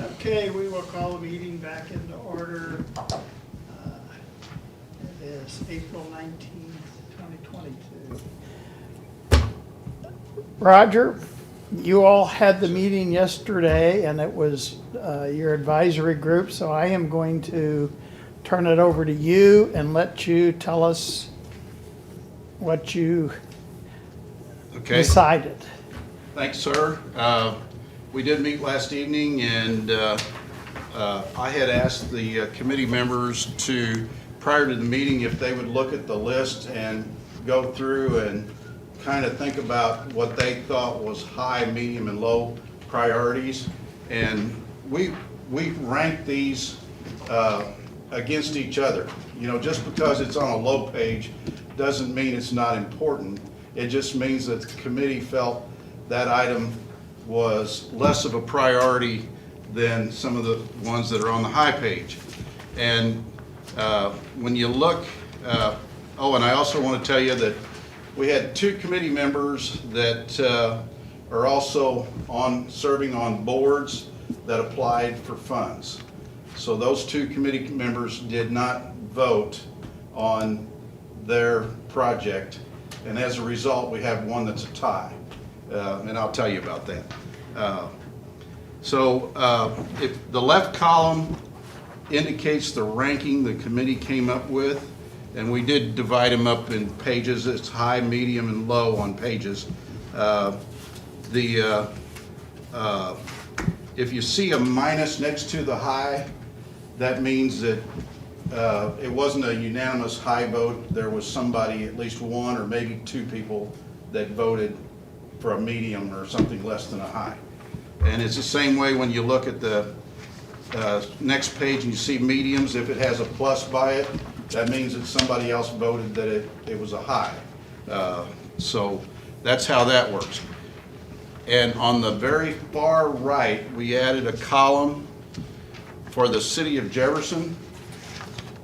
Okay, we will call the meeting back into order. It is April 19th, 2022. Roger, you all had the meeting yesterday, and it was your advisory group, so I am going to turn it over to you and let you tell us what you decided. Thanks, sir. We did meet last evening, and I had asked the committee members to, prior to the meeting, if they would look at the list and go through and kind of think about what they thought was high, medium, and low priorities. And we ranked these against each other. You know, just because it's on a low page doesn't mean it's not important. It just means that the committee felt that item was less of a priority than some of the ones that are on the high page. And when you look, oh, and I also want to tell you that we had 2 committee members that are also serving on boards that applied for funds. So those 2 committee members did not vote on their project, and as a result, we have one that's a tie. And I'll tell you about that. If the left column indicates the ranking the committee came up with, and we did divide them up in pages. It's high, medium, and low on pages. If you see a minus next to the high, that means that it wasn't a unanimous high vote. There was somebody, at least one or maybe 2 people, that voted for a medium or something less than a high. And it's the same way when you look at the next page and you see mediums. If it has a plus by it, that means that somebody else voted that it was a high. So that's how that works. And on the very far right, we added a column for the city of Jefferson.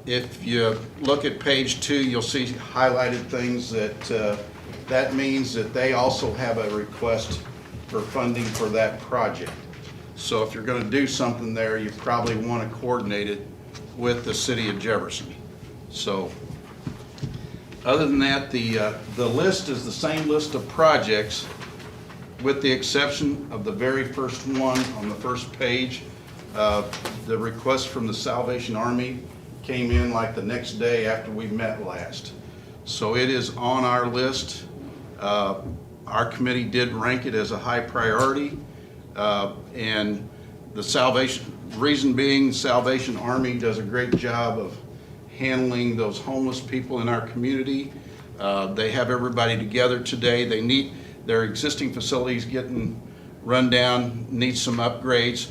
If you look at page 2, you'll see highlighted things that means that they also have a request for funding for that project. So if you're going to do something there, you probably want to coordinate it with the city of Jefferson. So other than that, the list is the same list of projects with the exception of the very first one on the first page. The request from the Salvation Army came in like the next day after we met last. So it is on our list. Our committee did rank it as a high priority, and the reason being, Salvation Army does a great job of handling those homeless people in our community. They have everybody together today. Their existing facilities getting run down, need some upgrades,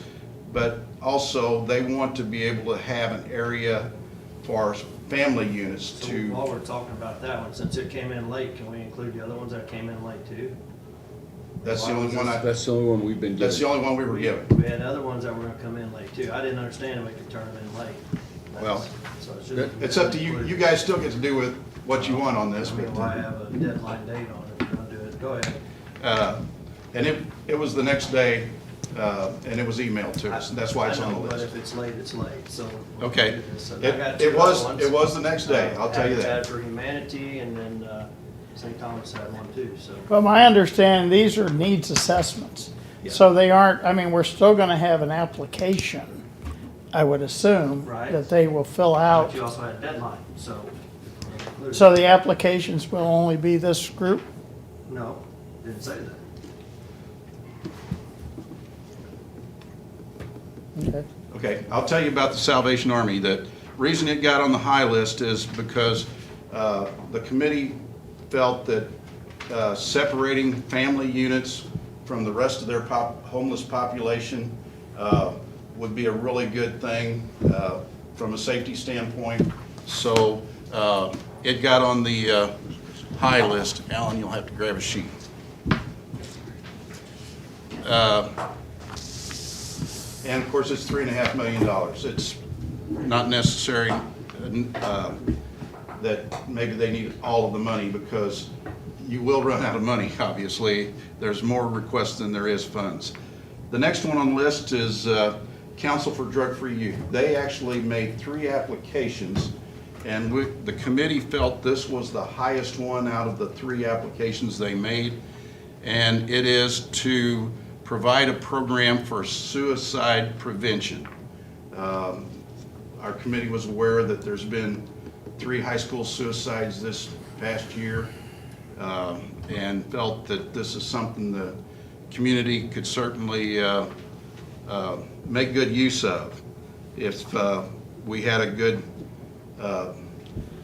but also they want to be able to have an area for family units So while we're talking about that one, since it came in late, can we include the other ones that came in late too? That's the only one That's the only one we've been that's the given. only one we were given. We had other ones that were gonna come in late too. I didn't understand we could turn them in late. Well, So it should've been it's up to you. included. You guys still get to do with what you want on this. I mean, why have a deadline date on it if you're gonna do it? Go ahead. And it was the next day, and it was emailed to us. That's why it's I on know, the but list. if it's late, it's late, so. Okay. So I It got 2 was other ones. it was the next day. I'll tell you Habitat that. for Humanity, and then St. Thomas had one too, so. But my understanding, these are needs assessments. Yeah. So they aren't, I mean, we're still gonna have an application, I would assume, Right. that they will fill out. But you also had a deadline, so. So the applications will only be this group? No, didn't say that. Okay. Okay, I'll tell you about the Salvation Army. The reason it got on the high list is because the committee felt that separating family units from the rest of their homeless population would be a really good thing from a safety standpoint. So it got on the high list. Alan, you'll have to grab a sheet. And of course, it's $3.5 million. It's not necessary that maybe they need all of the money, because you will run out of money, obviously. There's more requests than there is funds. The next one on the list is Council for Drug-Free Youth. They actually made 3 applications, and the committee felt this was the highest one out of the 3 applications they made, and it is to provide a program for suicide prevention. Our committee was aware that there's been 3 high school suicides this past year, and felt that this is something the community could certainly make good use of if we had a good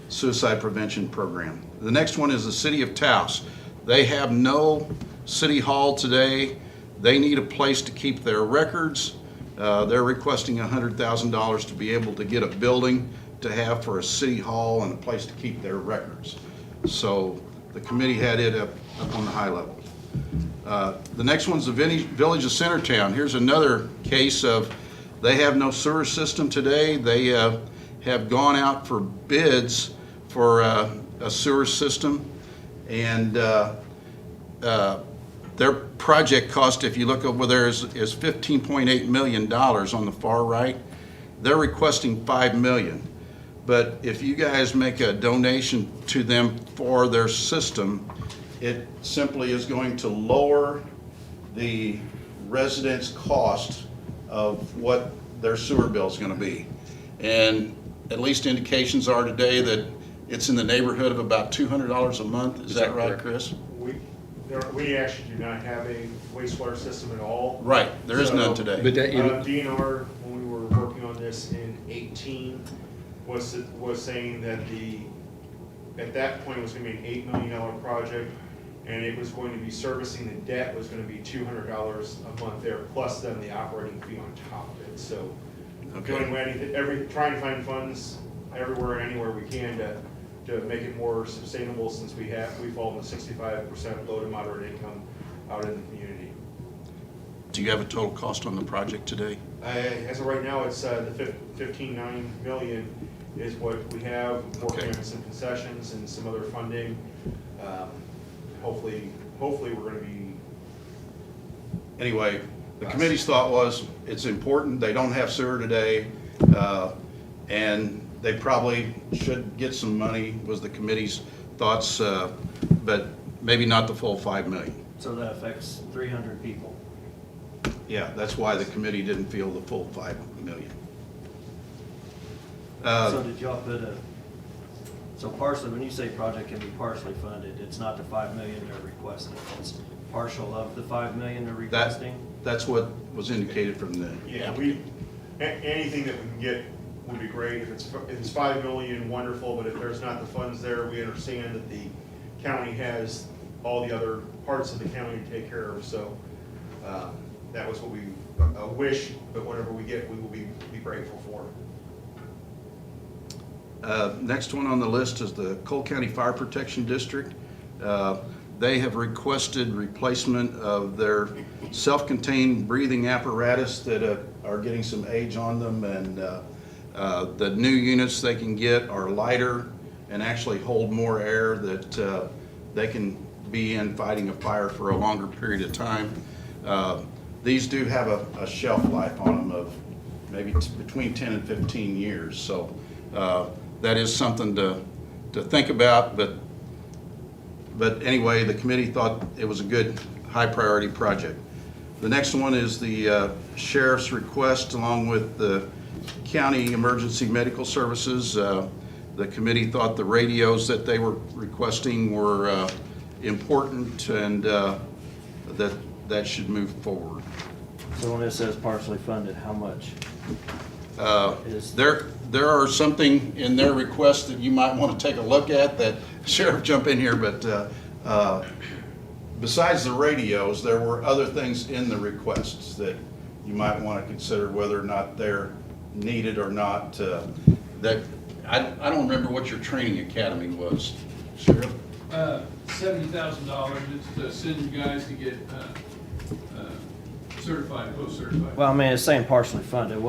suicide prevention program. The next one is the City of Taos. They have no city hall today. They need a place to keep their records. They're requesting $100,000 to be able to get a building to have for a city hall and a place to keep their records. So the committee had it up on the high level. The next one's the Village of Centertown. Here's another case of they have no sewer system today. They have gone out for bids for a sewer system, and their project cost, if you look over there, is $15.8 million on the far right. They're requesting $5 million. But if you guys make a donation to them for their system, it simply is going to lower the residents' cost of what their sewer bill is going to be. And at least indications are today that it's in the neighborhood of about $200 a month. Is that right, Chris? We actually do not have a wastewater system at all. Right, there is none today. But that, DNR, when we were working on this in 18, was saying that at that point it was going to be an $8 million project, and it was going to be servicing the debt was going to be $200 a month there, plus then the operating fee on top of it. So, doing trying to find funds everywhere and anywhere we can to make it more sustainable, since we fall in the 65% low to moderate income out in the community. Do you have a total cost on the project today? As of right now, it's the $15.9 million is what we have, working on some concessions and some other funding. Hopefully we're going to be. Anyway, the committee's thought was it's important. They don't have sewer today, and they probably should get some money, was the committee's thoughts, but maybe not the full $5 million. So that affects 300 people. Yeah, that's why the committee didn't feel the full $5 million. So did y'all put so partially, when you say project can be partially funded, it's not the $5 million they're requesting, it's partial of the $5 million they're requesting? That's what was indicated from the Yeah, anything that we can get would be great. If it's $5 million, wonderful, but if there's not the funds there, we understand that the county has all the other parts of the county to take care of, so that was what we wish, but whatever we get, we will be grateful for. Next one on the list is the Colt County Fire Protection District. They have requested replacement of their self-contained breathing apparatus that are getting some age on them, and the new units they can get are lighter and actually hold more air that they can be in fighting a fire for a longer period of time. These do have a shelf life on them of maybe between 10 and 15 years, so that is something to think about, but anyway, the committee thought it was a good high priority project. The next one is the sheriff's request along with the county emergency medical services. The committee thought the radios that they were requesting were important, and that should move forward. So when it says partially funded, how much? There are something in their request that you might want to take a look at. That Sheriff, jump in here, but besides the radios, there were other things in the requests that you might want to consider whether or not they're needed or not. That I don't remember what your training academy was, Sheriff. $70,000. It's to send you guys to get certified, post-certified. Well, I mean, it's saying partially funded.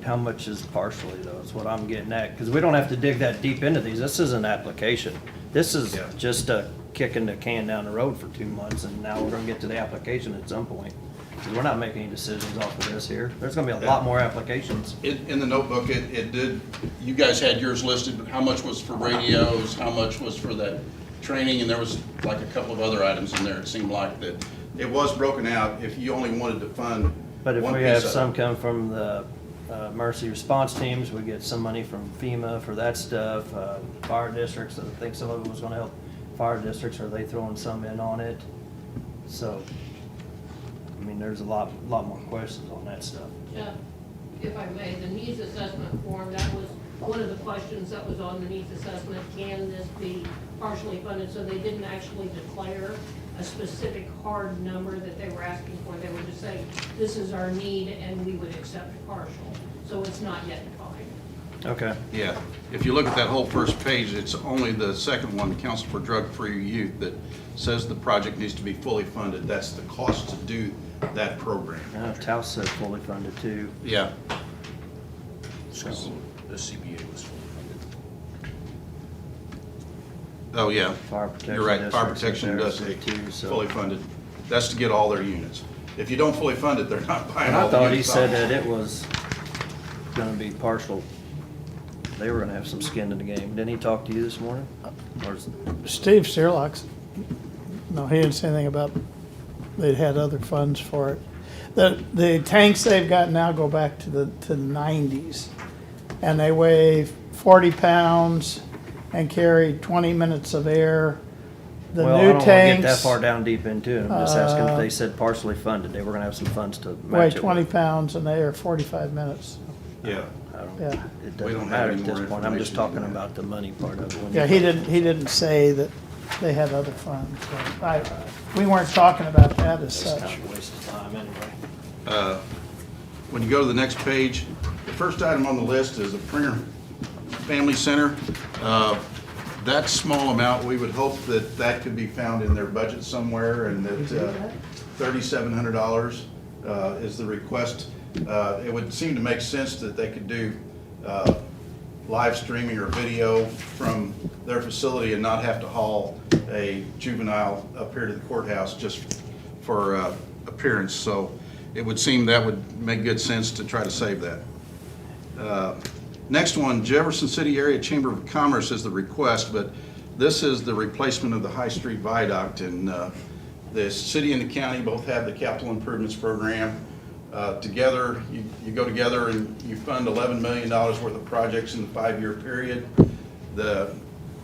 How much is partially though? That's what I'm getting at. Because we don't have to dig that deep into these. This is an application. This is Yeah. just kicking the can down the road for 2 months, and now we're gonna get to the application at some point. 'Cause we're not making any decisions off of this here. There's gonna be a lot more applications. In the notebook, it did, you guys had yours listed, but how much was for radios, how much was for that training, and there was like a couple of other items in there, it seemed like that. It was broken out if you only wanted to fund But if one we piece have of it. some come from the emergency response teams, we get some money from FEMA for that stuff. Fire districts, I think some of it was gonna help fire districts, are they throwing some in on it? So, I mean, there's a lot more questions on that stuff. Jeff, if I may, the needs assessment form, that was one of the questions that was on the needs assessment. Can this be partially funded? So they didn't actually declare a specific hard number that they were asking for. They would just say, this is our need and we would accept partial. So it's not yet defined. Okay. Yeah, if you look at that whole first page, it's only the second one, Council for Drug-Free Youth, that says the project needs to be fully funded. That's the cost to do that program. Taos said fully funded too. Yeah. So, The CBA was fully funded. Oh, yeah. Fire protection. You're right, fire districts protection there does say too, so. fully funded. That's to get all their units. If you don't fully fund it, they're not buying And all I the thought he units. said that it was gonna be partial. They were gonna have some skin in the game. Didn't he talk to you this morning? Or is- Steve Searlock's, no, he didn't say anything about, they'd had other funds for it. The tanks they've got now go back to the 90s. And they weigh 40 pounds and carry 20 minutes of air. The Well, I new don't wanna get that tanks far down deep into it. I'm just asking if they said partially funded. They were gonna have some funds to weigh match it 20 with. pounds and they are 45 minutes. Yeah. I don't, Yeah. it We doesn't don't have matter any at more this point. I'm just information talking than that. about the money part of it. when Yeah, you- he didn't say that they had other funds. So we weren't talking about that as It's such. kind of a waste of time anyway. When you go to the next page, The first item on the list is a printer. Family Center, that small amount, we would hope that that could be found in their budget somewhere, and that $3,700 is the request. It would seem to make sense that they could do live streaming or video from their facility and not have to haul a juvenile up here to the courthouse just for appearance. So it would seem that would make good sense to try to save that. Next one, Jefferson City Area Chamber of Commerce is the request, but this is the replacement of the High Street Viaduct. And the city and the county both have the capital improvements program. Together, you go together and you fund $11 million worth of projects in the 5-year period. The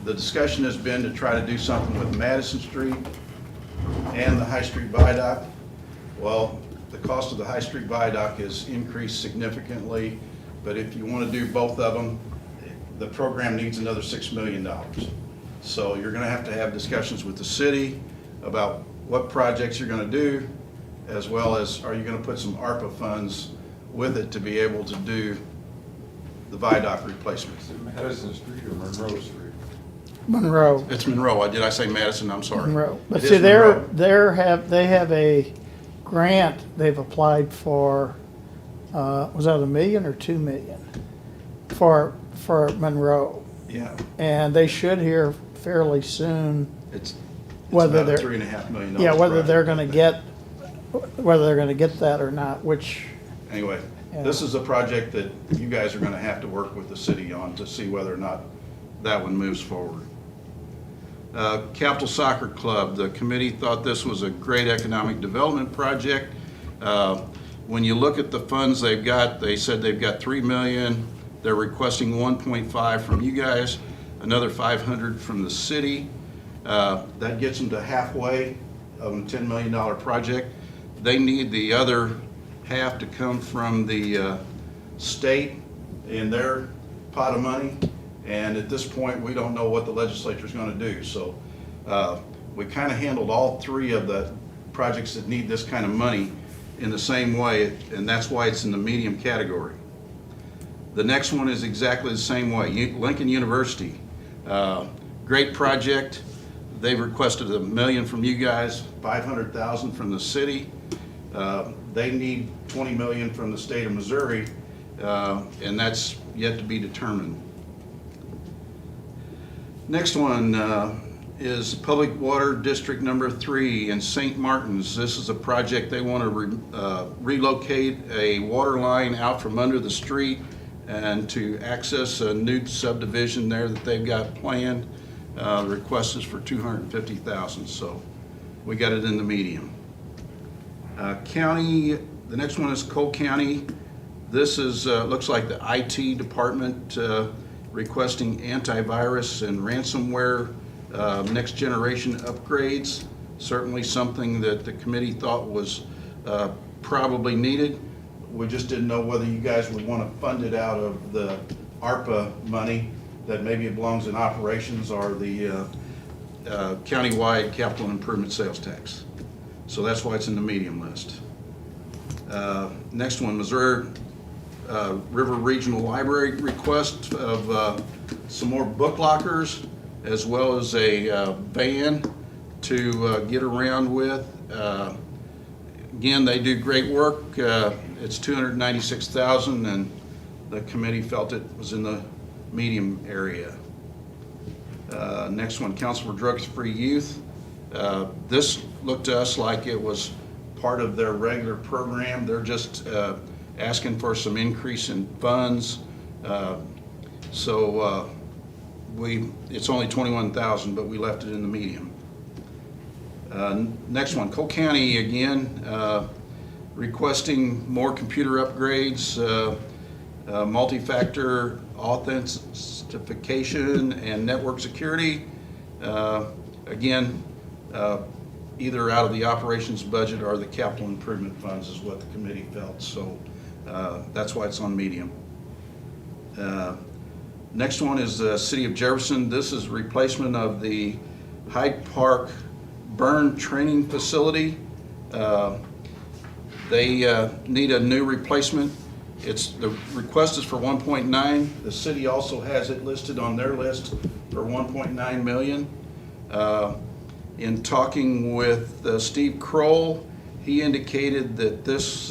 discussion has been to try to do something with Madison Street and the High Street Viaduct. Well, the cost of the High Street Viaduct has increased significantly, but if you want to do both of them, the program needs another $6 million. So you're going to have discussions with the city about what projects you're going to do, as well as are you going to put some ARPA funds with it to be able to do the viaduct replacements. Madison Street or Monroe Street? Monroe. It's Monroe. Did I say Madison? I'm sorry. Monroe. But It see, is Monroe. they have a grant they've applied for, was that $1 million or $2 million? For Monroe. Yeah, And they should hear fairly soon it's whether about a they're, $3.5 million. yeah, whether they're project. gonna get that or not, which, Anyway, Yeah. this is a project that you guys are gonna have to work with the city on to see whether or not that one moves forward. Capital Soccer Club, the committee thought this was a great economic development project. When you look at the funds they've got, they said they've got $3 million. They're requesting 1.5 from you guys, another 500 from the city. That gets them to halfway of a $10 million project. They need the other half to come from the state in their pot of money. And at this point, we don't know what the legislature's gonna do. So we kind of handled all 3 of the projects that need this kind of money in the same way, and that's why it's in the medium category. The next one is exactly the same way. Lincoln University, great project. They've requested $1 million from you guys, $500,000 from the city. They need 20 million from the state of Missouri, and that's yet to be determined. Next one is Public Water District Number 3 in St. Martin's. This is a project they want to relocate a water line out from under the street and to access a new subdivision there that they've got planned. The request is for $250,000, so we got it in the medium. County, the next one is Colt County. This is, looks like the IT department requesting antivirus and ransomware next generation upgrades. Certainly something that the committee thought was probably needed. We just didn't know whether you guys would want to fund it out of the ARPA money that maybe it belongs in operations or the countywide capital improvement sales tax. So that's why it's in the medium list. Next one, Missouri River Regional Library request of some more book lockers as well as a van to get around with. Again, they do great work. It's $296,000, and the committee felt it was in the medium area. Next one, Council for Drugs-Free Youth. This looked to us like it was part of their regular program. They're just asking for some increase in funds. It's only $21,000, but we left it in the medium. Next one, Colt County again, requesting more computer upgrades, multi-factor authentication and network security. Again, either out of the operations budget or the capital improvement funds is what the committee felt. So that's why it's on medium. Next one is the City of Jefferson. This is replacement of the Hyde Park burn training facility. They need a new replacement. The request is for 1.9. The city also has it listed on their list for 1.9 million. In talking with Steve Kroll, he indicated that this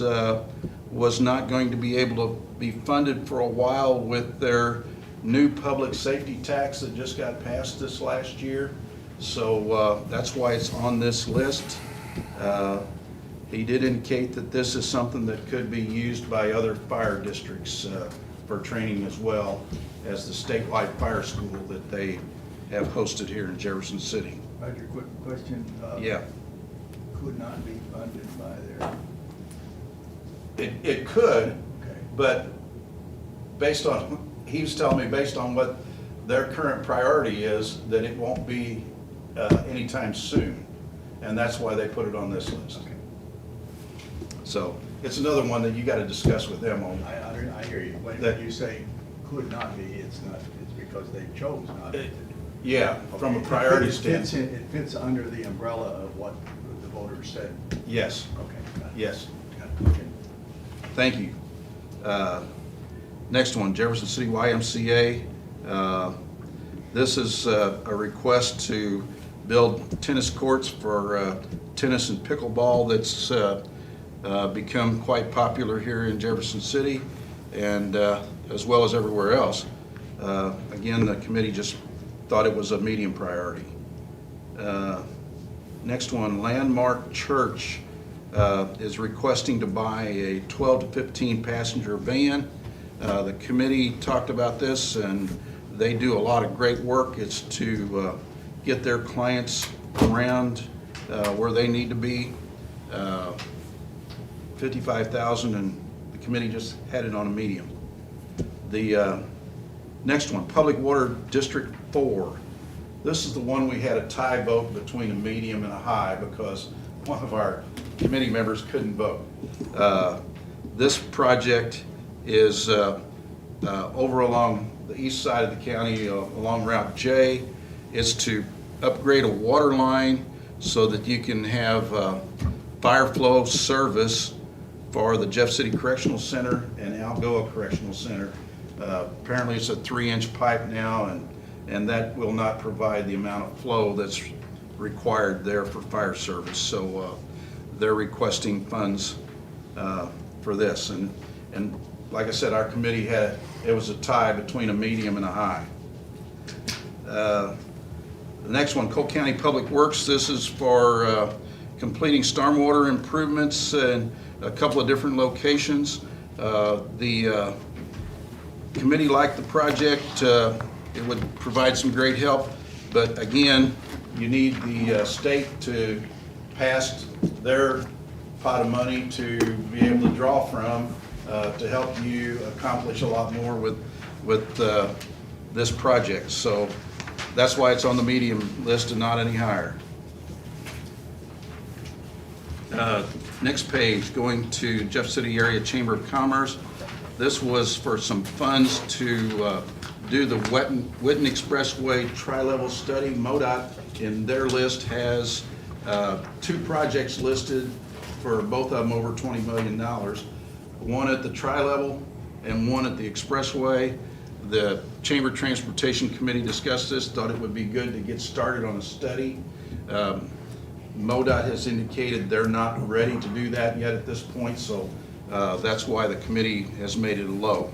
was not going to be able to be funded for a while with their new public safety tax that just got passed this last year. So that's why it's on this list. He did indicate that this is something that could be used by other fire districts for training as well as the statewide fire school that they have hosted here in Jefferson City. Roger, quick question. Yeah. Could not be funded by their, It could, okay. but based on, he was telling me based on what their current priority is, that it won't be anytime soon. And that's why they put it on this list. Okay. So it's another one that you got to discuss with them on. I hear you. When That- you say could not be, it's not, it's because they chose not to. Yeah, from a Okay. priority It fits standpoint. in- It fits under the umbrella of what the voters said. Yes, Okay. got it. yes. Got it. Okay. Thank you. Next one, Jefferson City YMCA. This is a request to build tennis courts for tennis and pickleball that's become quite popular here in Jefferson City and as well as everywhere else. Again, the committee just thought it was a medium priority. Next one, Landmark Church is requesting to buy a 12 to 15 passenger van. The committee talked about this and they do a lot of great work. It's to get their clients around where they need to be. $55,000, and the committee just had it on a medium. The next one, Public Water District 4. This is the one we had a tie vote between a medium and a high because one of our committee members couldn't vote. This project is over along the east side of the county, along Route J. It's to upgrade a water line so that you can have fire flow service for the Jeff City Correctional Center and Algoa Correctional Center. Apparently it's a 3-inch pipe now, and that will not provide the amount of flow that's required there for fire service. So they're requesting funds for this. And like I said, our committee it was a tie between a medium and a high. The next one, Colt County Public Works. This is for completing stormwater improvements in a couple of different locations. The committee liked the project. It would provide some great help, but again, you need the state to pass their pot of money to be able to draw from to help you accomplish a lot more with this project. So that's why it's on the medium list and not any higher. Next page, going to Jeff City Area Chamber of Commerce. This was for some funds to do the Witten Expressway tri-level study. MoDOT in their list has 2 projects listed for both of them over $20 million. One at the tri-level and one at the expressway. The Chamber Transportation Committee discussed this, thought it would be good to get started on a study. MoDOT has indicated they're not ready to do that yet at this point, so that's why the committee has made it a low.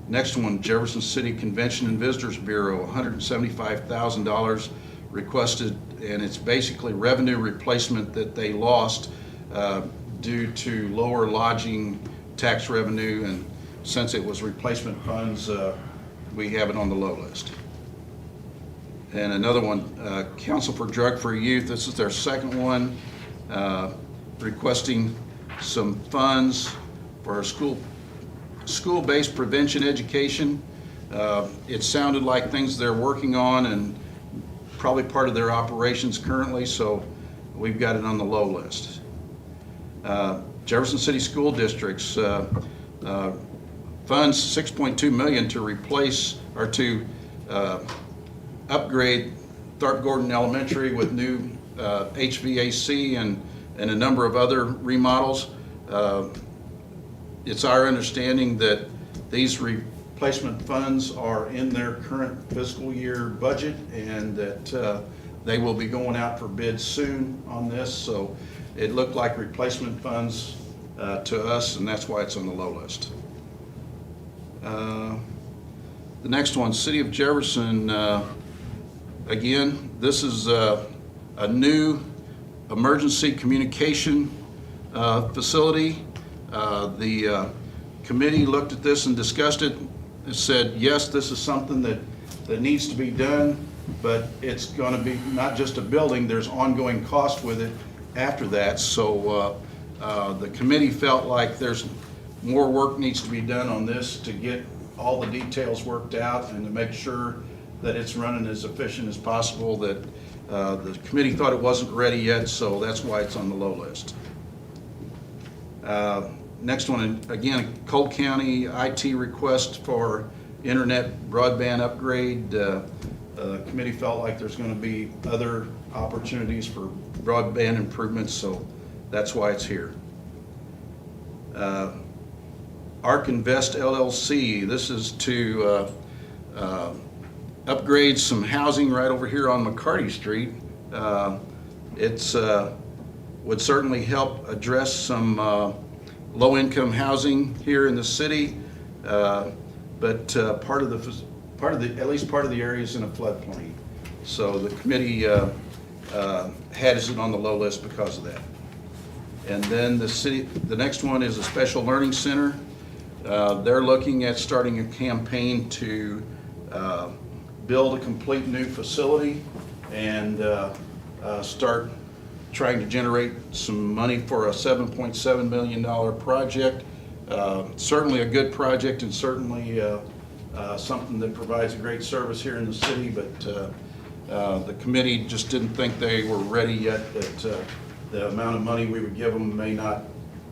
Next one, Jefferson City Convention and Visitors Bureau, $175,000 requested, and it's basically revenue replacement that they lost due to lower lodging tax revenue, and since it was replacement funds, we have it on the low list. And another one, Council for Drug-Free Youth, this is their second one, requesting some funds for our school-based prevention education. It sounded like things they're working on and probably part of their operations currently, so we've got it on the low list. Jefferson City School Districts funds $6.2 million to replace or to upgrade Tharp Gordon Elementary with new HVAC and a number of other remodels. It's our understanding that these replacement funds are in their current fiscal year budget and that they will be going out for bid soon on this. So it looked like replacement funds to us, and that's why it's on the low list. The next one, City of Jefferson. Again, this is a new emergency communication facility. The committee looked at this and discussed it and said, yes, this is something that needs to be done, but it's going to be not just a building, there's ongoing cost with it after that. So the committee felt like there's more work needs to be done on this to get all the details worked out and to make sure that it's running as efficient as possible. That the committee thought it wasn't ready yet, so that's why it's on the low list. Next one, again, Colt County IT request for internet broadband upgrade. Committee felt like there's going to be other opportunities for broadband improvements, so that's why it's here. Arc Invest LLC, this is to upgrade some housing right over here on McCarty Street. It's would certainly help address some low-income housing here in the city, but at least part of the area is in a floodplain. So the committee has it on the low list because of that. And then the next one is a special learning center. They're looking at starting a campaign to build a complete new facility and start trying to generate some money for a $7.7 million project. Certainly a good project and certainly something that provides a great service here in the city, but the committee just didn't think they were ready yet, that the amount of money we would give them may not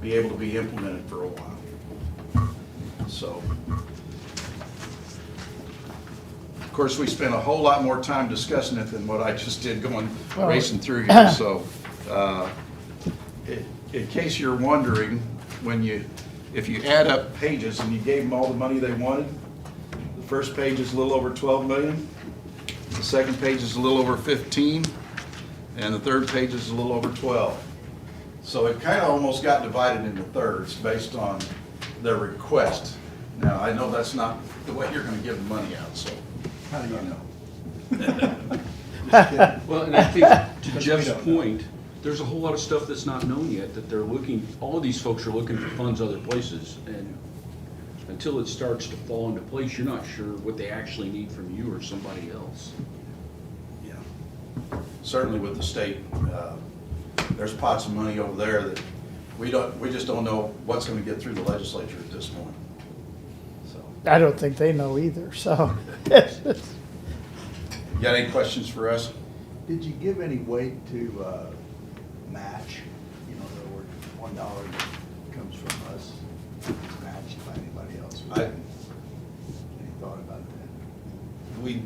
be able to be implemented for a while. So, of course, we spent a whole lot more time discussing it than what I just did going racing through here. So, in case you're wondering, if you add up pages and you gave them all the money they wanted, the first page is a little over 12 million. The second page is a little over 15, and the third page is a little over 12. So it kind of almost got divided into thirds based on their request. Now, I know that's not the way you're gonna give the money out, so. How do you know? Well, and I think to Jeff's point, there's a whole lot of stuff that's not known yet, that they're looking, all of these folks are looking for funds other places, and until it starts to fall into place, you're not sure what they actually need from you or somebody else. Yeah. Certainly with the state, there's pots of money over there that we just don't know what's gonna get through the legislature at this point. So, I don't think they know either, so. you got any questions for us? Did you give any weight to match? You know, there were $1 that comes from us, matched by anybody else. Any thought about that?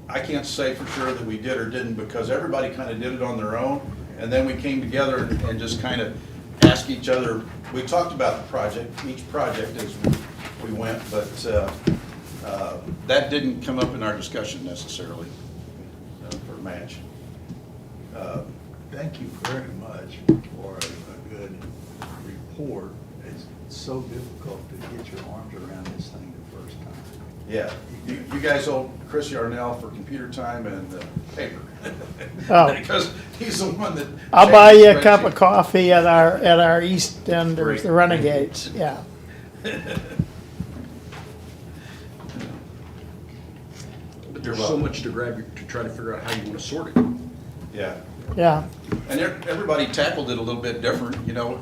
I can't say for sure that we did or didn't, because everybody kind of did it on their own, and then we came together and just kind of asked each other. We talked about the project, each project as we went, but that didn't come up in our discussion necessarily for a match. Thank you very much for a good report. It's so difficult to get your arms around this thing the first time. Yeah, you guys owe Chris Yarnell for computer time and paper. Oh. Because he's the one that. I'll buy you a changed the cup of spreadsheet. coffee at our East Enders, Great. the Renegades, yeah. But You're there's so welcome. much to grab, to try to figure out how you wanna sort it. Yeah. Yeah, And everybody tackled it a little bit different, you know.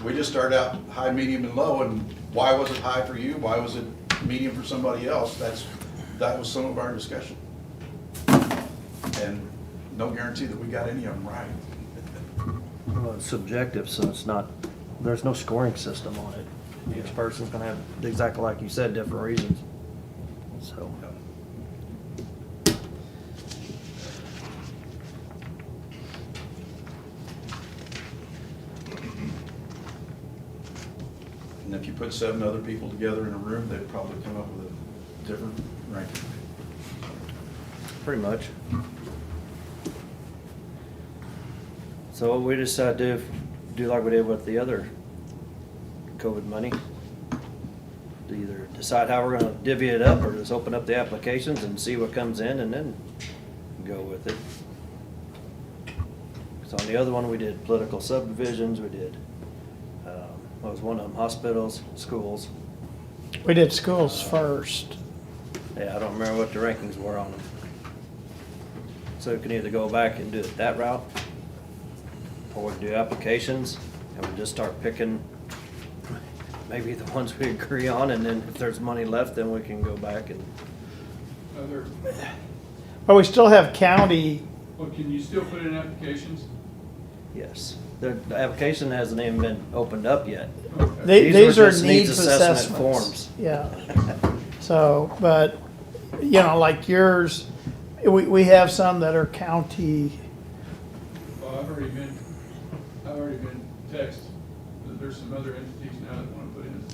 We just started out high, medium, and low, and why was it high for you? Why was it medium for somebody else? That was some of our discussion. And no guarantee that we got any of them right. Well, it's subjective, so it's not, there's no scoring system on it. Each person's gonna have, exactly like you said, different reasons. So, And if you put 7 other people together in a room, they'd probably come up with a different ranking. pretty much. So what we decided to do like we did with the other COVID money. To either decide how we're gonna divvy it up or just open up the applications and see what comes in and then go with it. So on the other one, we did political subdivisions, we did, what was one of them, hospitals, schools. we did schools first. Yeah, I don't remember what the rankings were on them. So we can either go back and do it that route, or we can do applications, and we just start picking maybe the ones we agree on, and then if there's money left, then we can go back and, Other, But we still have county, well, can you still put in applications? yes. The application hasn't even been opened up yet. Okay. These these were are just needs needs assessment assessments. forms. Yeah. So, but, you know, like yours, we have some that are county, Well, I've already been texted that there's some other entities now that wanna put in.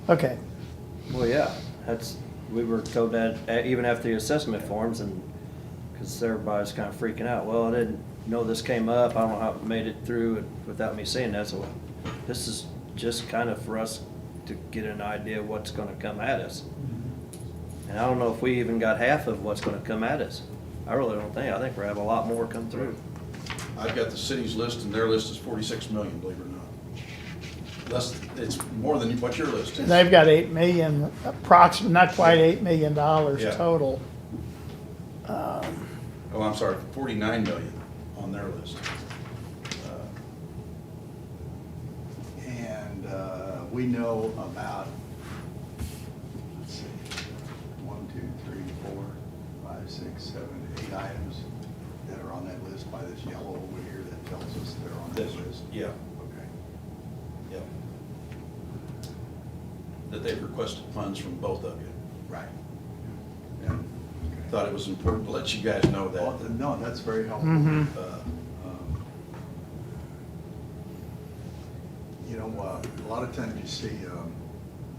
okay. Well, yeah, we were told that even after the assessment forms, and, because everybody's kind of freaking out, well, I didn't know this came up, I don't know how it made it through without me seeing that, so this is just kind of for us to get an idea of what's gonna come at us. And I don't know if we even got half of what's gonna come at us. I really don't think, I think we're gonna have a lot more come through. I've got the city's list, and their list is 46 million, believe it or not. It's more than what your list is. They've got 8 million, approximately, not quite $8 million Yeah. total. Oh, I'm sorry, 49 million on their list. And we know about, let's see, 1, 2, 3, 4, 5, 6, 7, 8 items that are on that list by this yellow over here that tells us they're on that list. Yeah, Okay. yeah. That they've requested funds from both of you. Right. And thought it was important to let you guys know Well, that. no, that's very helpful. Mhm. You know, a lot of times you see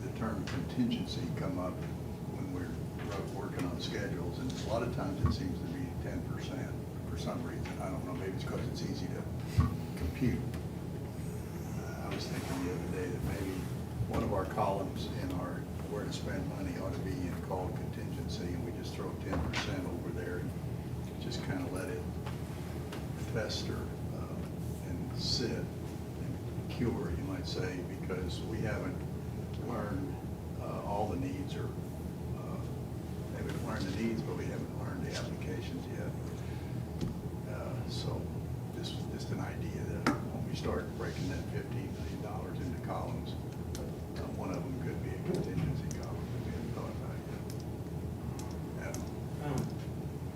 the term contingency come up when we're working on schedules, and a lot of times it seems to be 10% for some reason. I don't know, maybe it's because it's easy to compute. I was thinking the other day that maybe one of our columns in our where to spend money ought to be called contingency, and we just throw 10% over there and just kind of let it fester and sit and cure, you might say, because we haven't learned all the needs, or maybe we've learned the needs, but we haven't learned the applications yet. So just an idea that when we start breaking that $15 million into columns, one of them could be a contingency column that we haven't thought about yet.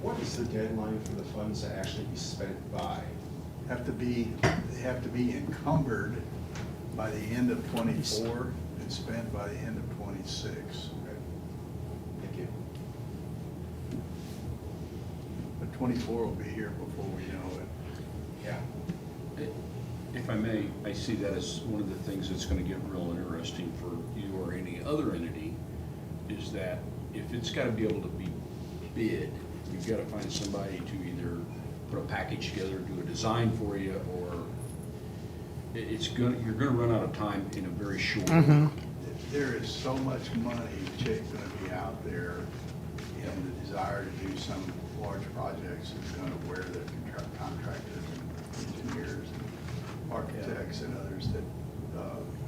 What is the deadline for the funds to actually be spent by? They have to be encumbered by the end of '24 and spent by the end of '26. Thank you. But '24 will be here before we know it. Yeah. If I may, I see that as one of the things that's gonna get real interesting for you or any other entity, is that if it's gotta be able to be bid, you've gotta find somebody to either put a package together, do a design for you, or you're gonna run out of time in a very short. There is so much money, Chick, gonna be out there, and the desire to do some large projects is gonna wear the contractors and engineers and architects and others that,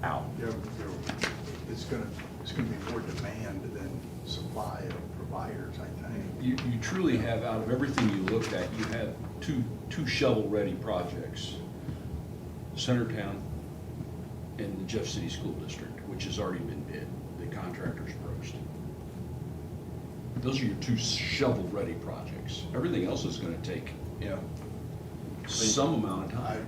Out. it's gonna be more demand than supply of providers, I think. You truly have, out of everything you looked at, you have two shovel-ready projects. Centertown and the Jeff City School District, which has already been bid, the contractors approached. Those are your two shovel-ready projects. Everything else is gonna take some amount of time.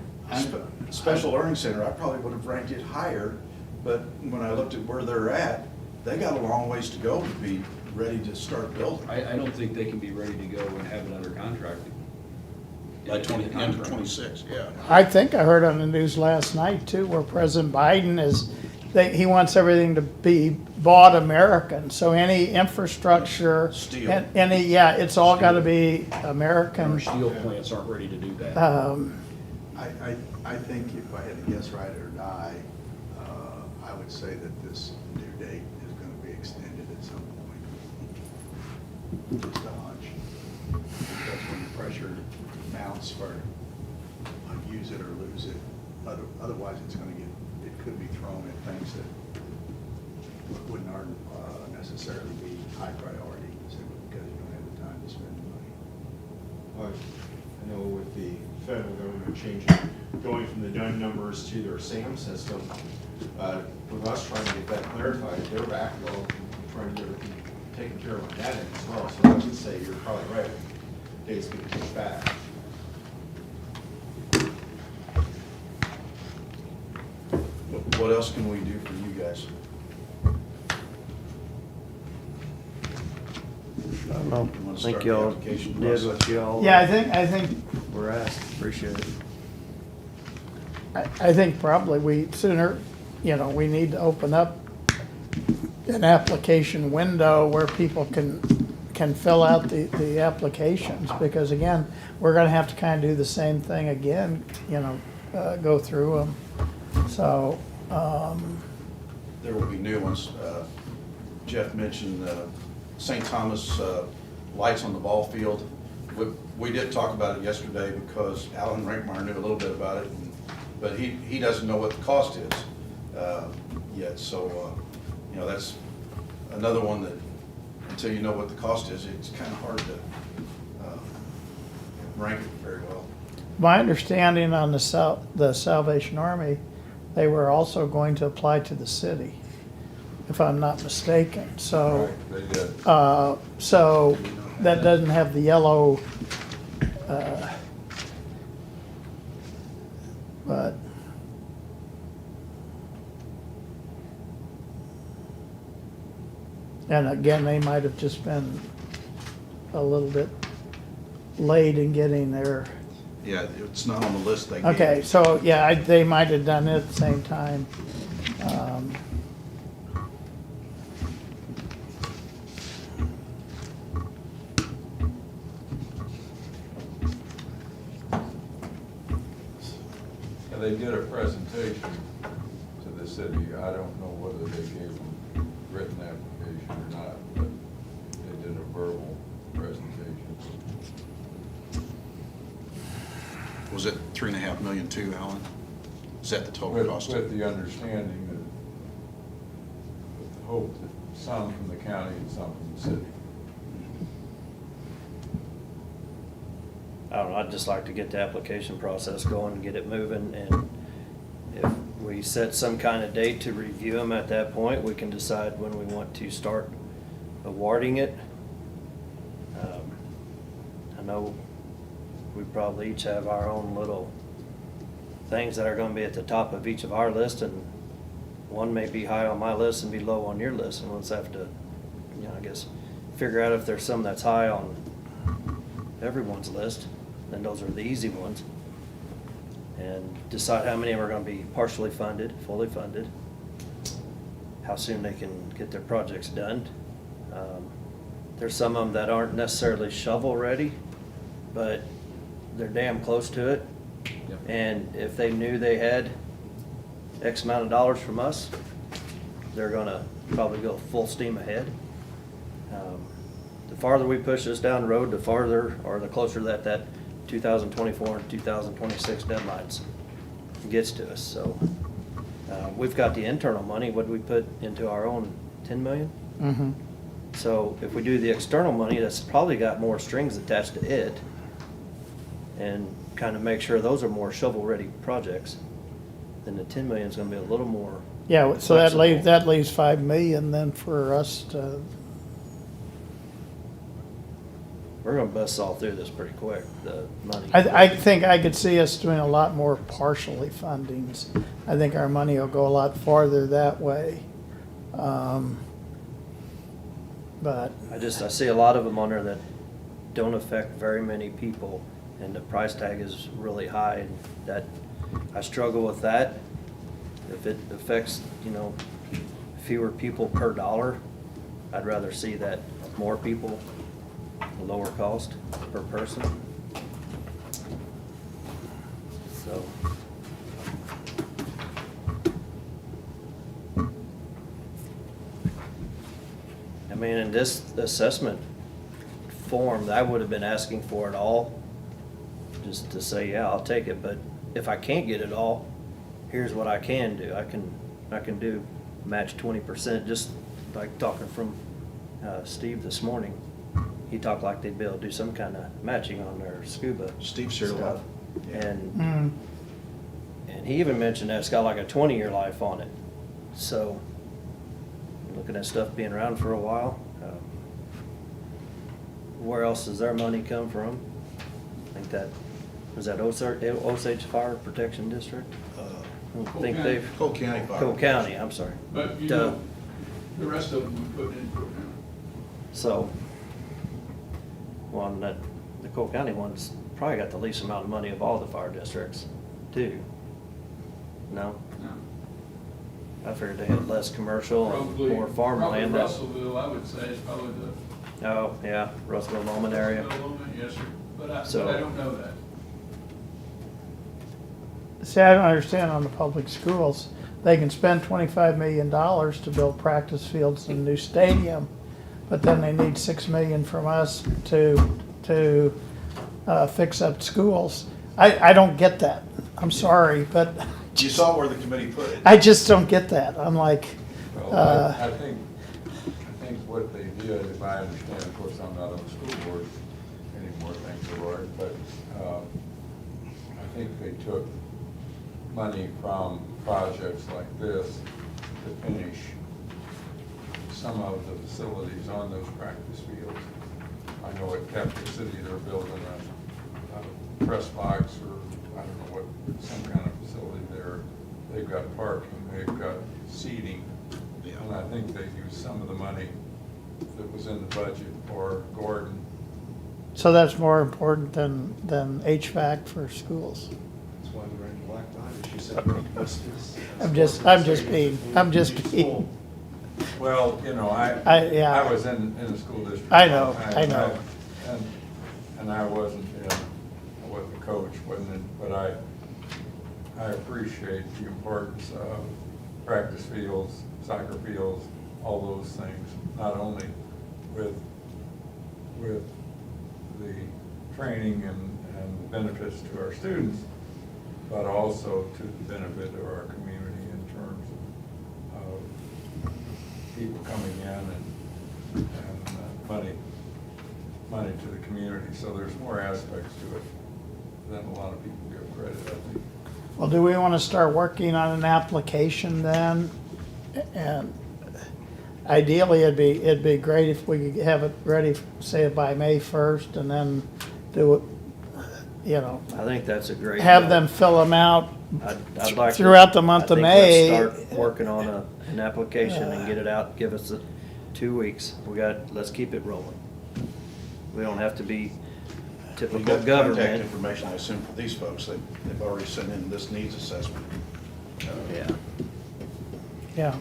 Special Learning Center, I probably would have ranked it higher, but when I looked at where they're at, they got a long ways to go to be ready to start building. I don't think they can be ready to go and have it under contract. By end of Contract. 26, yeah. I think I heard on the news last night too, where President Biden he wants everything to be bought American. So any infrastructure, Steel. it's all gotta be Our American. steel plants aren't ready to do that. I think if I had to guess right or die, I would say that this due date is gonna be extended at some point. Just a hunch. Because when the pressure mounts for use it or lose it, otherwise it's gonna it could be thrown at things that wouldn't necessarily be high priority, simply because you don't have the time to spend the money. I know with the federal government changing, going from the DUN numbers to their SAM system, with us trying to get that clarified, they're backlog, trying to get everything taken care of on that end as well. So I would say you're probably right, dates being pushed back. What else can we do for you guys? I don't know, You wanna I start think the y'all application did process? what y'all Yeah, I think were asked, appreciate it. I think probably we sooner, we need to open up an application window where people can fill out the applications, because again, we're gonna have to kind of do the same thing again, go through them. So, There will be new ones. Jeff mentioned St. Thomas lights on the ball field. We did talk about it yesterday because Alan Rankmeyer knew a little bit about it, but he doesn't know what the cost is yet. So, that's another one that until you know what the cost is, it's kind of hard to rank it very well. my understanding on the Salvation Army, they were also going to apply to the city, if I'm not mistaken. So, They did. so that doesn't have the yellow, but and again, they might have just been a little bit late in getting their, Yeah, it's not on the list they gave. okay, so yeah, they might have done it at the same time. And they did a presentation to the city. I don't know whether they gave them written application or not, but they did a verbal presentation. Was it 3.5 million too, Alan? Is that the total With cost? the understanding that, with the hope that some from the county and some from the city. I don't know, I'd just like to get the application process going and get it moving, and if we set some kind of date to review them at that point, we can decide when we want to start awarding it. I know we probably each have our own little things that are gonna be at the top of each of our list, and one may be high on my list and be low on your list, and we'll just have to, I guess, figure out if there's some that's high on everyone's list, then those are the easy ones. And decide how many of them are gonna be partially funded, fully funded, how soon they can get their projects done. There's some of them that aren't necessarily shovel-ready, but they're damn close to it. Yep. And if they knew they had X amount of dollars from us, they're gonna probably go full steam ahead. The farther we push this down the road, the farther, or the closer that 2024 and 2026 deadlines gets to us, so. We've got the internal money, what we put into our own, 10 million? Mm-hmm. So if we do the external money, that's probably got more strings attached to it, and kind of make sure those are more shovel-ready projects, then the 10 million is gonna be a little more. Yeah, so that leaves, flexible. 5 million then for us to, We're gonna bust all through this pretty quick, the money. I think I could see us doing a lot more partially fundings. I think our money will go a lot farther that way. But, I see a lot of them on there that don't affect very many people, and the price tag is really high, and that, I struggle with that. If it affects, fewer people per dollar, I'd rather see that more people, lower cost per person. So. I mean, in this assessment form, I would have been asking for it all, just to say, yeah, I'll take it, but if I can't get it all, here's what I can do. I can do match 20%, just like talking from Steve this morning. He talked like they'd be able to do some kind of matching on their scuba Steve shared a lot. stuff. And mm, he even mentioned that it's got like a 20-year life on it. So, looking at stuff being around for a while. Where else does their money come from? I think was that Osage Fire Protection District? I think County. they've, Cole County Fire. Colt County, I'm sorry. But Duh. the rest of them we put in program. So, one that, the Colt County one's probably got the least amount of money of all the fire districts, too. No? No. I figured they had less commercial and Probably, more farmland. probably Russellville, I would say, is probably the. Oh, yeah, Russellville, Bowman area. Russellville, Bowman, yes, sir, but So- I don't know that. see, I don't understand on the public schools. They can spend $25 million to build practice fields and a new stadium, but then they need 6 million from us to fix up schools. I don't get that. I'm sorry, but You saw where the committee put it. I just don't get that. I'm like, Well, I think what they did, if I understand, of course, I'm not on the school board anymore, thank the Lord, but I think they took money from projects like this to finish some of the facilities on those practice fields. I know at Capital City, they're building a press box or, I don't know what, some kind of facility there. They've got parking, they've got seating. Yeah. And I think they used some of the money that was in the budget for Gordon. so that's more important than HVAC for schools. That's why we're in black tie, she said, make this. I'm just being. Well, you know, yeah. I was in the school district. I know, I know. And I wasn't a coach, but I appreciate the importance of practice fields, soccer fields, all those things, not only with the training and benefits to our students, but also to the benefit of our community in terms of people coming in and money to the community. So there's more aspects to it than a lot of people give credit, I think. Well, do we want to start working on an application then? And ideally, it'd be great if we could have it ready, say by May 1st, and then do it, you know, I think that's a great. have them fill them out I'd like to- throughout the month of I May. think let's start working on an application and get it out, give us 2 weeks. Let's keep it rolling. We don't have to be We've typical got contact government. information, I assume, for these folks. They've already sent in this needs assessment. Yeah. Yeah.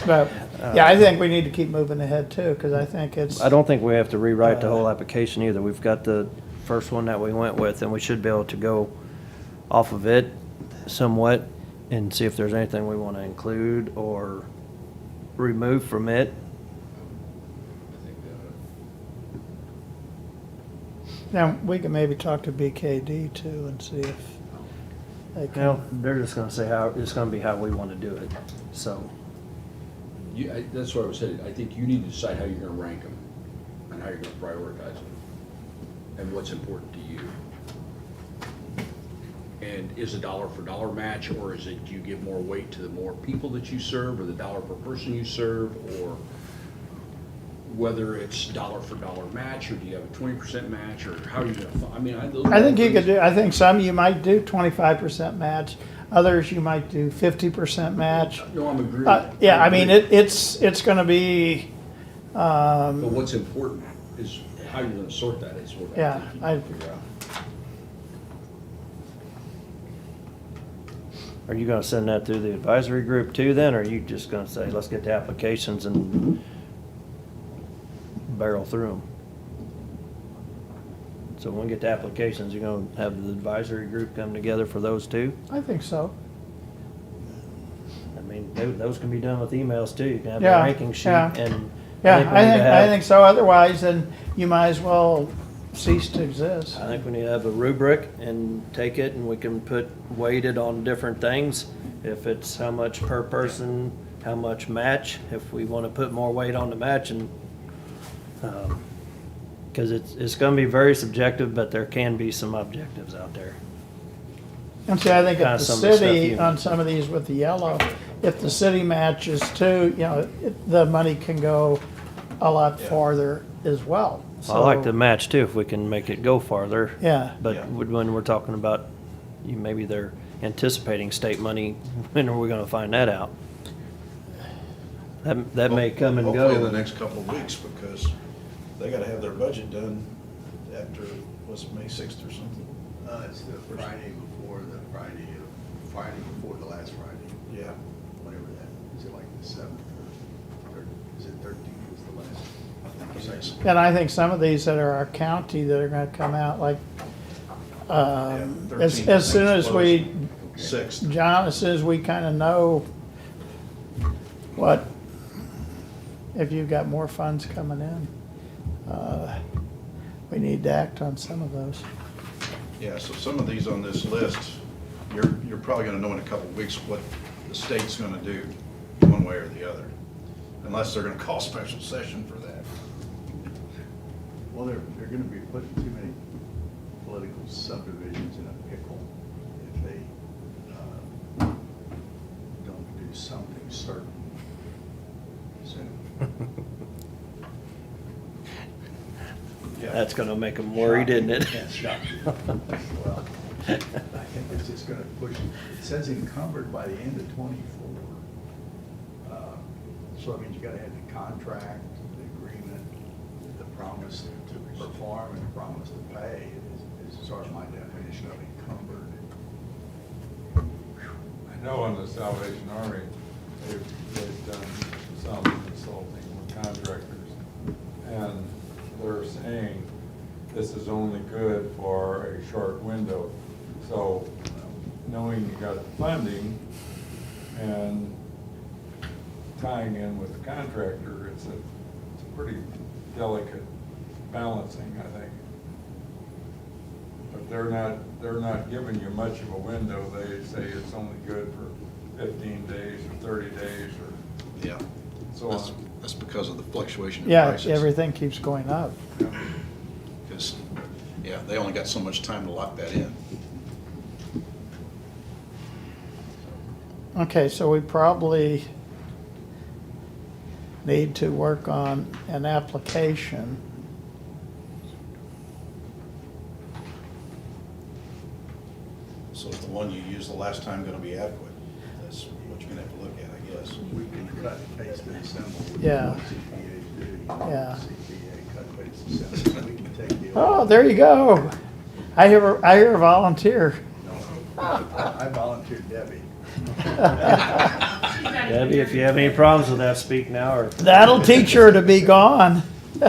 But, yeah, I think we need to keep moving ahead too, because I think it's. I don't think we have to rewrite the whole application either. We've got the first one that we went with, and we should be able to go off of it somewhat and see if there's anything we want to include or remove from it. I think that, Now, we can maybe talk to BKD too and see if they Well, can. they're just gonna say it's gonna be how we want to do it, so. that's what I was saying, I think you need to decide how you're gonna rank them, and how you're gonna prioritize them, and what's important to you. And is a dollar for dollar match, or is it, do you give more weight to the more people that you serve, or the dollar per person you serve, or whether it's dollar for dollar match, or do you have a 20% match, or how are you gonna, I mean, I think you could do, I think some you might do 25% match, others you might do 50% match. No, I'm agreeing. Yeah, I mean, it's gonna be, But what's important is how you're gonna sort that is what Yeah, I think I- you can figure out. Are you gonna send that through the advisory group too then, or are you just gonna say, let's get the applications and barrel through them? So when we get the applications, you're gonna have the advisory group come together for those too? I think so. I mean, those can be done with emails too. You can have a Yeah, ranking sheet yeah. and. Yeah, we need to I have- think so, otherwise then you might as well cease to exist. I think we need to have a rubric and take it and we can put weighted on different things. If it's how much per person, how much match, if we want to put more weight on the match and, cause it's gonna be very subjective, but there can be some objectives out there. And see, I think Kinda if the some of the stuff city, you- on some of these with the yellow, if the city matches too, you know, the money can go a lot farther as well. I like the So, match too, if we can make it go farther. Yeah. But Yeah. when we're talking about, maybe they're anticipating state money, when are we gonna find that out? That may come and Hopefully in go. the next couple of weeks, because they gotta have their budget done after, was it May 6th or something? It's the Friday before the last Friday, Yeah. whatever that, is it like the 7th or is it 13th is the last? I think it is. and I think some of these that are our county that are gonna come out, like, Yeah, as 13th soon as we, 6th. John, as soon as we kind of know what, if you've got more funds coming in, we need to act on some of those. Yeah, so some of these on this list, you're probably gonna know in a couple of weeks what the state's gonna do, one way or the other. Unless they're gonna call special session for that. Well, they're gonna be putting too many political subdivisions in a pickle if they don't do something certain soon. That's gonna make them worried, isn't it? Yeah, well, I think it's just gonna push, it says encumbered by the end of '24. So that means you gotta have the contract, the agreement, the promise to perform and the promise to pay is sort of my definition of encumbered. I know in the Salvation Army, they've done some consulting with contractors, and they're saying this is only good for a short window. So knowing you got the funding and tying in with the contractor, it's a pretty delicate balancing, I think. But they're not giving you much of a window. They say it's only good for 15 days or 30 days or Yeah. so on. That's because of the fluctuation in Yeah, prices. everything keeps going up. Because, yeah, they only got so much time to lock that in. Okay, so we probably need to work on an application. So is the one you used the last time gonna be adequate? That's what you're gonna have to look at, I guess. We can cut, paste, and assemble. Yeah. What CPAs do, you know, Yeah. CPA, cut, paste, assemble. We can take the. Oh, there you go. I hear a volunteer. No, I volunteered Debbie. Debbie, if you have any problems with that, speak now or. That'll teach her to be gone. I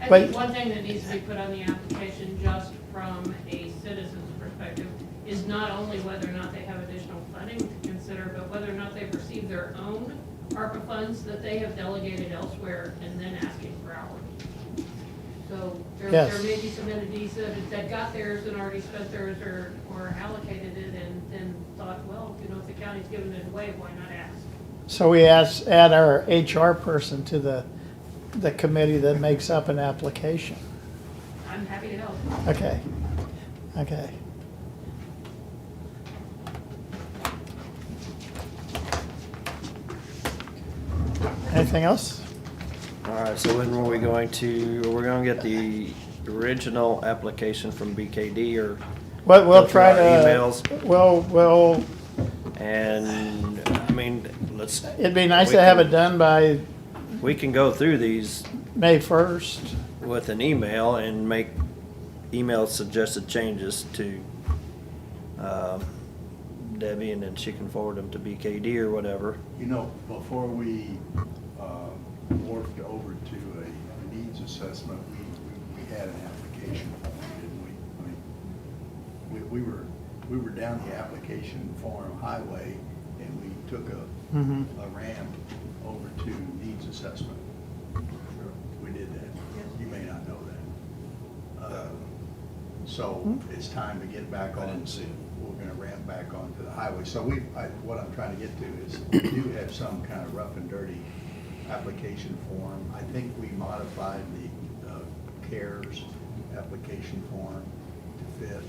But- think one thing that needs to be put on the application, just from a citizen's perspective, is not only whether or not they have additional funding to consider, but whether or not they've received their own ARPA funds that they have delegated elsewhere and then asking for ours. So there Yes. may be some entities that got theirs and already spent theirs or allocated it and then thought, well, you know, if the county's giving it away, why not ask? So we add our HR person to the committee that makes up an application. I'm happy to help. Okay, okay. Anything else? All right, so when were we going to, we're gonna get the original application from BKD or, We'll Go through try our to. emails. We'll, and, I mean, let's. it'd be nice we to have can- it done by We can go through these May 1st. with an email and make email suggested changes to Debbie, and then she can forward them to BKD or whatever. You know, before we morphed over to a needs assessment, we had an application form, didn't we? I mean, we were down the application form highway, and we took Mhm. a ramp over to needs assessment. We did that. You may not know that. So it's time to get back on. I didn't see it. We're gonna ramp back onto the highway. So what I'm trying to get to is, we do have some kind of rough and dirty application form. I think we modified the CARES application form to fit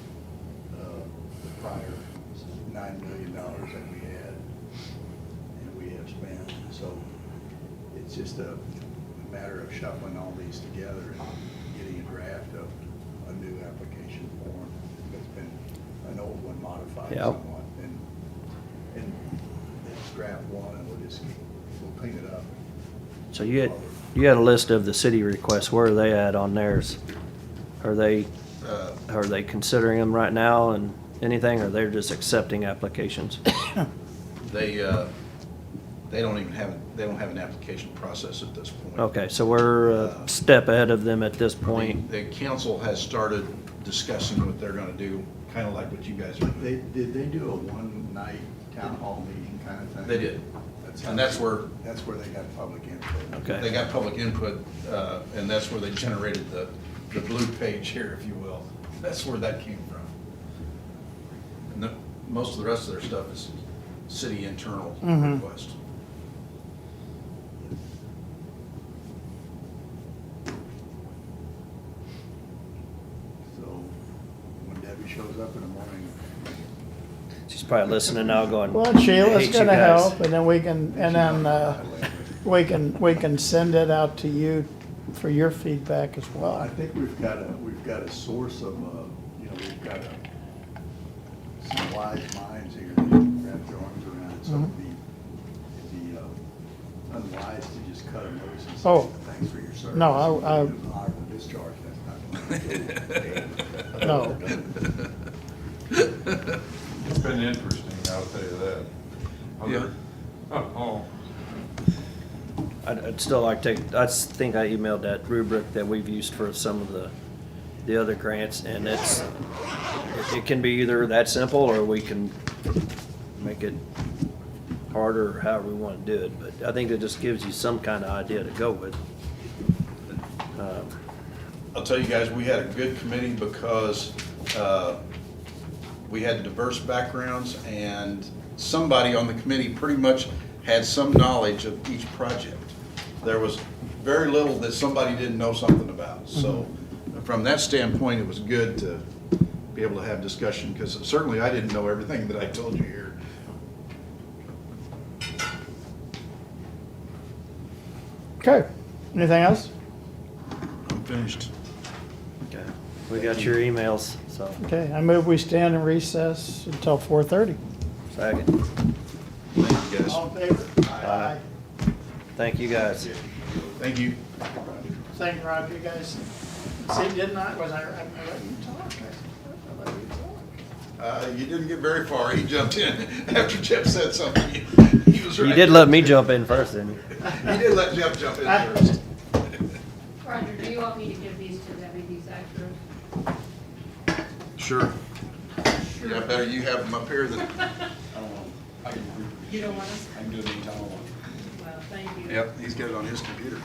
the prior $9 million that we had and we have spent. So it's just a matter of shuffling all these together and getting a draft of a new application form. It's been an old one modified Yep. somewhat. And it's draft one, and we'll clean it up. So you had a list of the city requests. Where are they at on theirs? Are they considering them right now and anything, or they're just accepting applications? They don't even have, they don't have an application process at this point. Okay, so we're a step ahead of them at this point. The council has started discussing what they're gonna do, kind of like what you guys are doing. Did they do a one-night town hall meeting kind of thing? They did. And that's where They got public input. Okay. they got public input, and that's where they generated the blue page here, if you will. That's where that came from. And most of the rest of their stuff is city internal Mhm. request. So when Debbie shows up in the morning, She's probably listening now going, Well, Sheila's "Hate you gonna guys." help, and then we can send it out to you for your feedback as well, I well. think we've got a source of, we've got some wise minds here that wrap their arms around it. So it'd be unwise to just cut them loose and Oh. say, thanks for your service. No, I- Honorable discharge, that's not going No. It's been interesting, I'll tell you that. Yeah. Oh, I'd still like to take, I think I emailed that rubric that we've used for some of the other grants, and it can be either that simple, or we can make it harder, however we want to do it, but I think it just gives you some kind of idea to go with. I'll tell you guys, we had a good committee because we had diverse backgrounds, and somebody on the committee pretty much had some knowledge of each project. There was very little that somebody didn't know something about. So from that standpoint, it was good to be able to have discussion, because certainly I didn't know everything that I told you here. Okay, anything else? I'm finished. Okay. We got your emails, so, Okay, I move we stand in recess until 4:30. second. Thank you, guys. All in favor? Aye. Thank you, guys. Thank you. Thank you, Roger, you guys. See, didn't I, was I let you talk? I let you talk. You didn't get very far. He jumped in after Jeff said something. He was You right did there. let me jump in first, didn't you? He did let Jeff jump in first. Roger, do you want me to give these to Debbie, these extras? Sure. Yeah, better you have them up here than. I don't want, I can. You don't want us? I can do it anytime I want. Well, thank you. Yep, he's got it on his computer.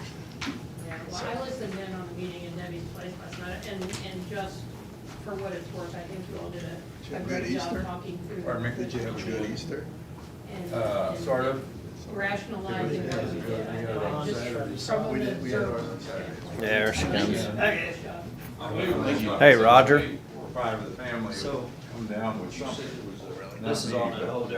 Yeah, well, I listened in on the meeting in Debbie's place last night, and just for what it's worth, I think you all did a have a great good job Easter? talking through. Pardon me? Did you have a good Easter? and Sort of. Rationalizing what we did. I know, I just from We an did, we had ours observer on Saturday. standpoint. There she comes. Okay. Hey, Roger. We're fine with the family. So- Come down with something. This is on a whole different